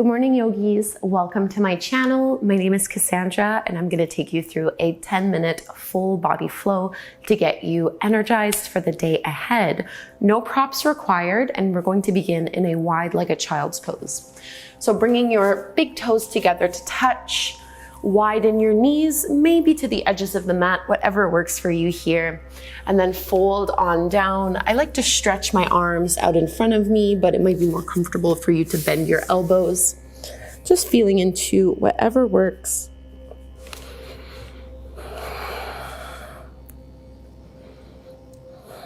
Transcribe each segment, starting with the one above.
Good morning, yogis. Welcome to my channel. My name is Kassandra, and I'm going to take you through a 10-minute full body flow to get you energized for the day ahead. No props required, and we're going to begin in a wide like a child's pose. So bringing your big toes together to touch, widen your knees, maybe to the edges of the mat, whatever works for you here. And then fold on down. I like to stretch my arms out in front of me, but it might be more comfortable for you to bend your elbows. Just feeling into whatever works.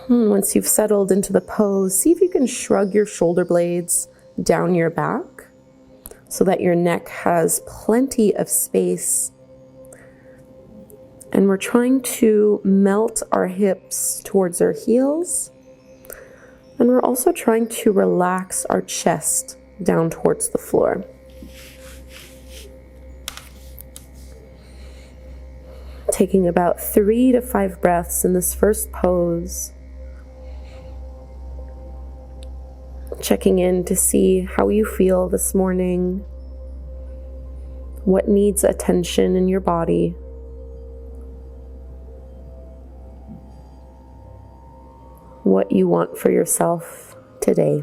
Once you've settled into the pose, see if you can shrug your shoulder blades down your back, so that your neck has plenty of space. And we're trying to melt our hips towards our heels. And we're also trying to relax our chest down towards the floor. Taking about 3 to 5 breaths in this first pose. Checking in to see how you feel this morning, what needs attention in your body, what you want for yourself today.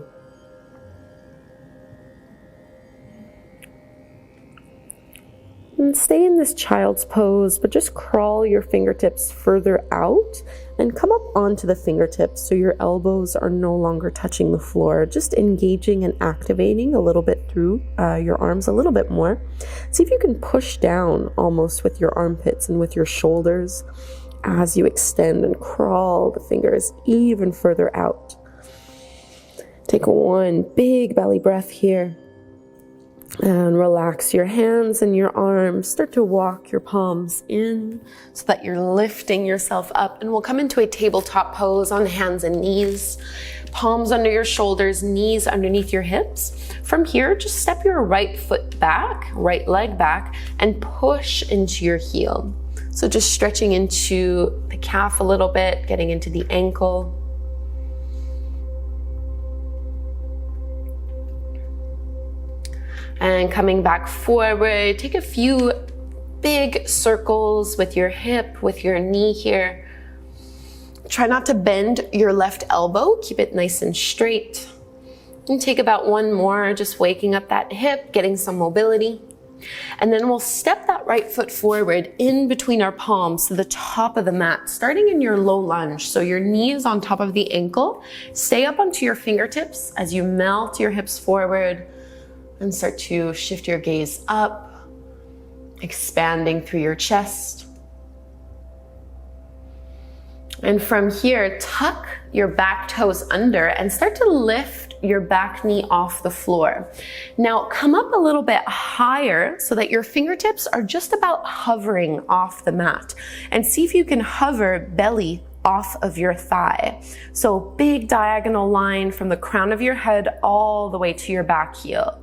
And stay in this child's pose, but just crawl your fingertips further out and come up onto the fingertips so your elbows are no longer touching the floor. Just engaging and activating a little bit through your arms a little bit more. See if you can push down almost with your armpits and with your shoulders as you extend and crawl the fingers even further out. Take one big belly breath here. And relax your hands and your arms. Start to walk your palms in so that you're lifting yourself up. And we'll come into a tabletop pose on hands and knees. Palms under your shoulders, knees underneath your hips. From here, just step your right foot back, right leg back, and push into your heel. So just stretching into the calf a little bit, getting into the ankle. And coming back forward, take a few big circles with your hip, with your knee here. Try not to bend your left elbow, keep it nice and straight. And take about one more, just waking up that hip, getting some mobility. And then we'll step that right foot forward in between our palms to the top of the mat, starting in your low lunge. So your knee is on top of the ankle. Stay up onto your fingertips as you melt your hips forward. And start to shift your gaze up, expanding through your chest. And from here, tuck your back toes under and start to lift your back knee off the floor. Now come up a little bit higher so that your fingertips are just about hovering off the mat. And see if you can hover belly off of your thigh. So big diagonal line from the crown of your head all the way to your back heel.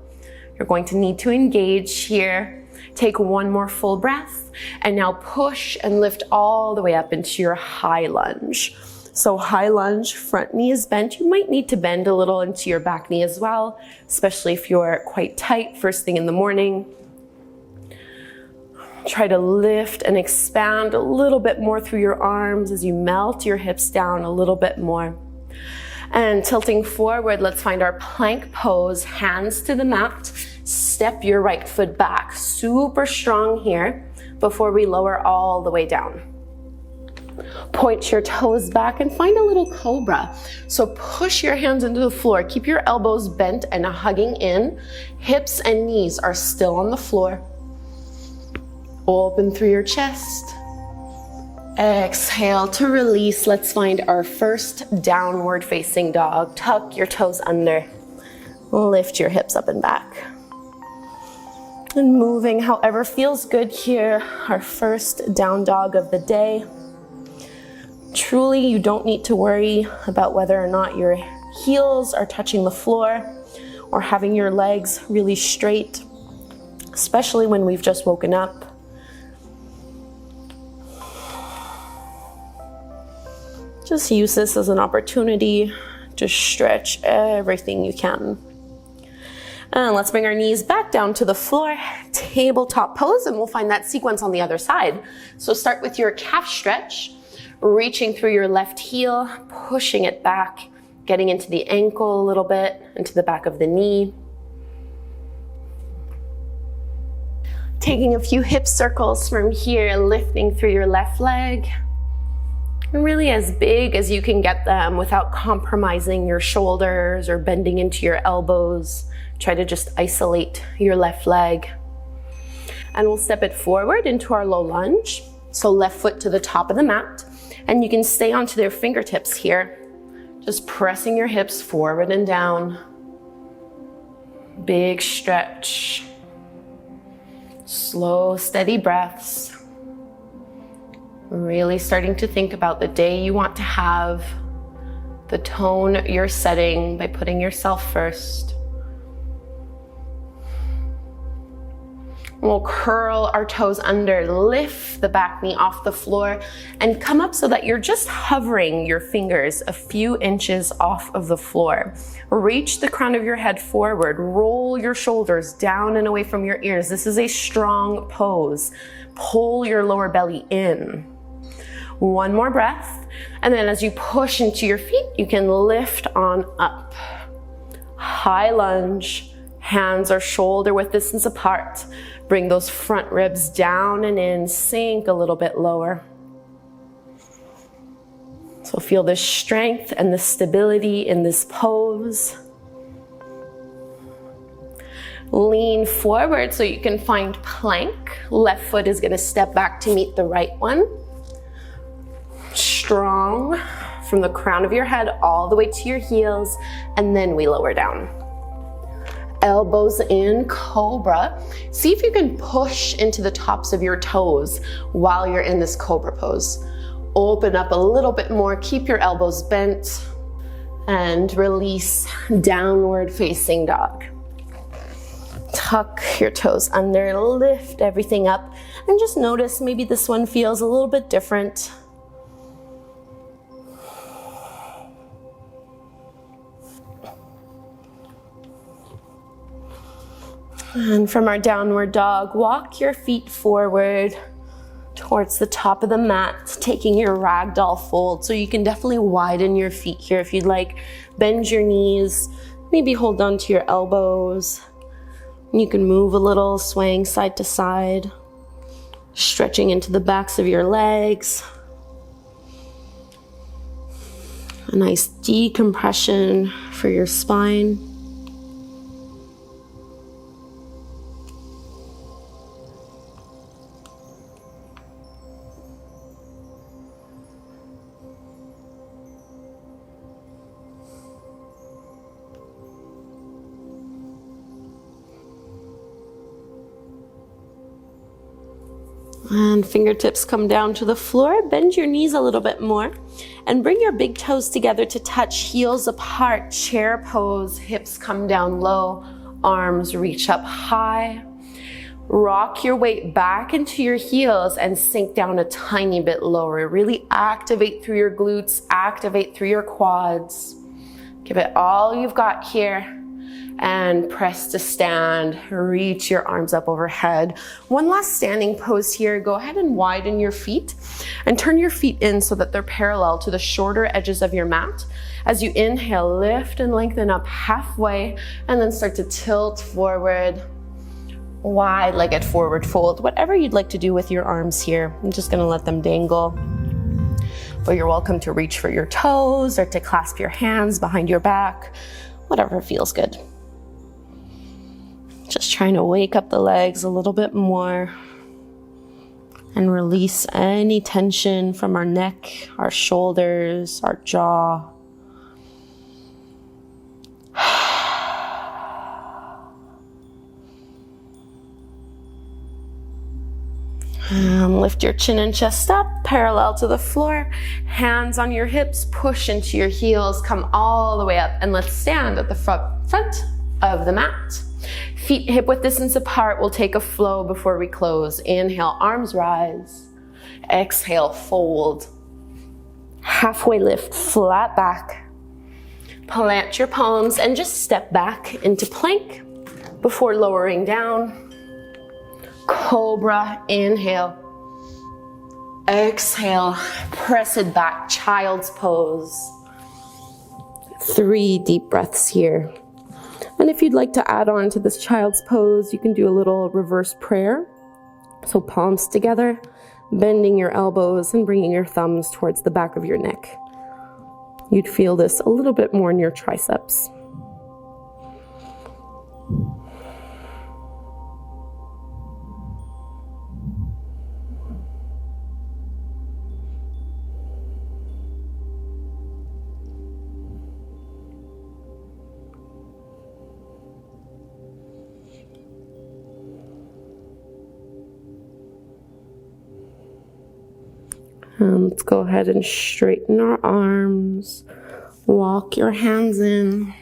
You're going to need to engage here. Take one more full breath and now push and lift all the way up into your high lunge. So high lunge, front knee is bent. You might need to bend a little into your back knee as well, especially if you're quite tight first thing in the morning. Try to lift and expand a little bit more through your arms as you melt your hips down a little bit more. And tilting forward, let's find our plank pose, hands to the mat. Step your right foot back, super strong here before we lower all the way down. Point your toes back and find a little cobra. So push your hands into the floor, keep your elbows bent and hugging in. Hips and knees are still on the floor. Open through your chest. Exhale to release. Let's find our first downward facing dog. Tuck your toes under. Lift your hips up and back. And moving however feels good here. Our first down dog of the day. Truly, you don't need to worry about whether or not your heels are touching the floor or having your legs really straight, especially when we've just woken up. Just use this as an opportunity to stretch everything you can. And let's bring our knees back down to the floor, tabletop pose, and we'll find that sequence on the other side. So start with your calf stretch, reaching through your left heel, pushing it back, getting into the ankle a little bit, into the back of the knee. Taking a few hip circles from here, lifting through your left leg. And really as big as you can get them without compromising your shoulders or bending into your elbows. Try to just isolate your left leg. And we'll step it forward into our low lunge. So left foot to the top of the mat. And you can stay onto their fingertips here. Just pressing your hips forward and down. Big stretch. Slow, steady breaths. Really starting to think about the day you want to have, the tone you're setting by putting yourself first. We'll curl our toes under, lift the back knee off the floor, and come up so that you're just hovering your fingers a few inches off of the floor. Reach the crown of your head forward, roll your shoulders down and away from your ears. This is a strong pose. Pull your lower belly in. One more breath, and then as you push into your feet, you can lift on up. High lunge, hands are shoulder width distance apart. Bring those front ribs down and in, sink a little bit lower. So feel the strength and the stability in this pose. Lean forward so you can find plank. Left foot is going to step back to meet the right one. Strong from the crown of your head all the way to your heels, and then we lower down. Elbows in, cobra. See if you can push into the tops of your toes while you're in this cobra pose. Open up a little bit more, keep your elbows bent, and release, downward facing dog. Tuck your toes under, lift everything up, and just notice maybe this one feels a little bit different. And from our downward dog, walk your feet forward towards the top of the mat, taking your ragdoll fold. So you can definitely widen your feet here if you'd like. Bend your knees, maybe hold on to your elbows. You can move a little, swaying side to side, stretching into the backs of your legs. A nice decompression for your spine. And fingertips come down to the floor. Bend your knees a little bit more and bring your big toes together to touch, heels apart, chair pose, hips come down low, arms reach up high. Rock your weight back into your heels and sink down a tiny bit lower. Really activate through your glutes, activate through your quads. Give it all you've got here. And press to stand, reach your arms up overhead. One last standing pose here. Go ahead and widen your feet and turn your feet in so that they're parallel to the shorter edges of your mat. As you inhale, lift and lengthen up halfway and then start to tilt forward. Wide-legged forward fold, whatever you'd like to do with your arms here. I'm just gonna let them dangle. But you're welcome to reach for your toes or to clasp your hands behind your back, whatever feels good. Just trying to wake up the legs a little bit more and release any tension from our neck, our shoulders, our jaw. Lift your chin and chest up, parallel to the floor. Hands on your hips, push into your heels, come all the way up, and let's stand at the front of the mat. Feet hip width distance apart. We'll take a flow before we close. Inhale, arms rise. Exhale, fold. Halfway lift, flat back. Plant your palms and just step back into plank. Before lowering down, cobra, inhale. Exhale, press it back, child's pose. 3 deep breaths here. And if you'd like to add on to this child's pose, you can do a little reverse prayer. So palms together, bending your elbows and bringing your thumbs towards the back of your neck. You'd feel this a little bit more in your triceps. Let's go ahead and straighten our arms. Walk your hands in.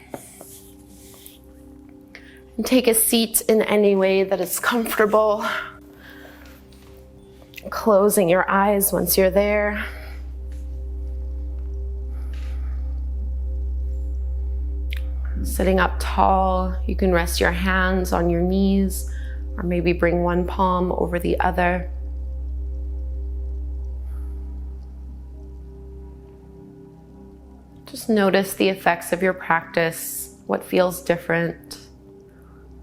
And take a seat in any way that is comfortable. Closing your eyes once you're there. Sitting up tall, you can rest your hands on your knees or maybe bring one palm over the other. Just notice the effects of your practice, what feels different,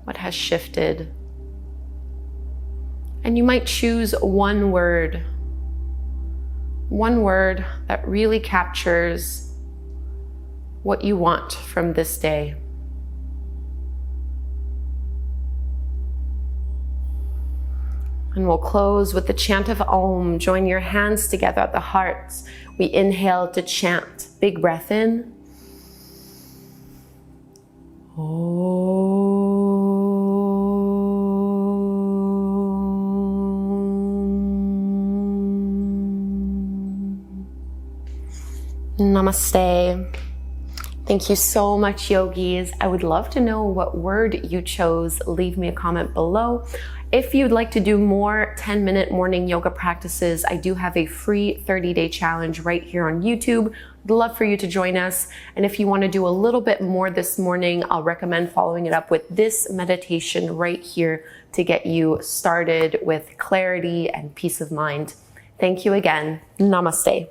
what has shifted. And you might choose one word that really captures what you want from this day. And we'll close with the chant of Om. Join your hands together at the heart. We inhale to chant. Big breath in. Om. Namaste. Thank you so much, yogis. I would love to know what word you chose. Leave me a comment below. If you'd like to do more 10-minute morning yoga practices, I do have a free 30-day challenge right here on YouTube. I'd love for you to join us. And if you want to do a little bit more this morning, I'll recommend following it up with this meditation right here to get you started with clarity and peace of mind. Thank you again. Namaste.